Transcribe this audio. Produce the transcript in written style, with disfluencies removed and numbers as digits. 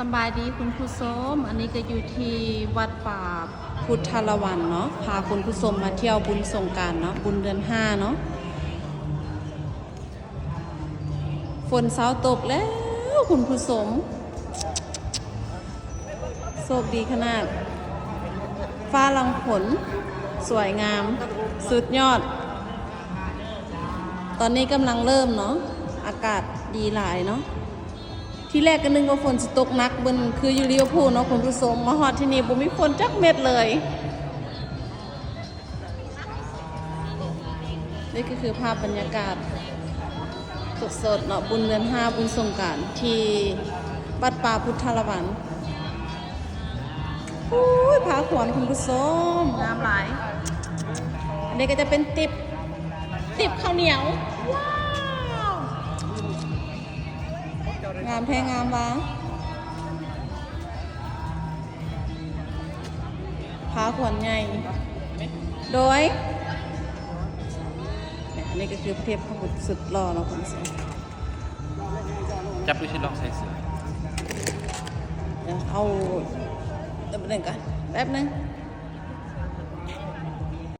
สบายดีคุณผู้ชมอันนี้ก็อยู่ที่วัดป่าพุทธละวันเนาะพาคุณผู้ชมมาเที่ยวบุญสงกรานต์เนาะบุญเดือน5เนาะฝนเช้าตกแล้วคุณผู้ชมโชคดีขนาดฟ้าลังฝนสวยงามสุดยอดตอนนี้กำลังเริ่มเนาะอากาศดีหลายเนาะที่แรกก็นึกว่าฝนจะตกหนักบนคืออยู่ลิเวอร์พูลเนาะคุณผู้ชมมาฮอดที่นี่บ่มีฝนจักเม็ดเลยนี่ก็คือภาพบรรยากาศสดๆเนาะบุญเดือน5บุญสงกรานต์ที่วัดป่าพุทธละวันอุ้ยผาขวัญคุณผู้ชมงามหลายอันนี้ก็จะเป็นติบข้าวเหนียวว้าวงามแท้งามวะผาขวัญใหญ่โดยอันนี้ก็คือเทพพระบุตรสุดหล่อเนาะคุณผู้ชมจับดูชิลองใส่เสื้อเอาแป๊บนึงกันแป๊บนึง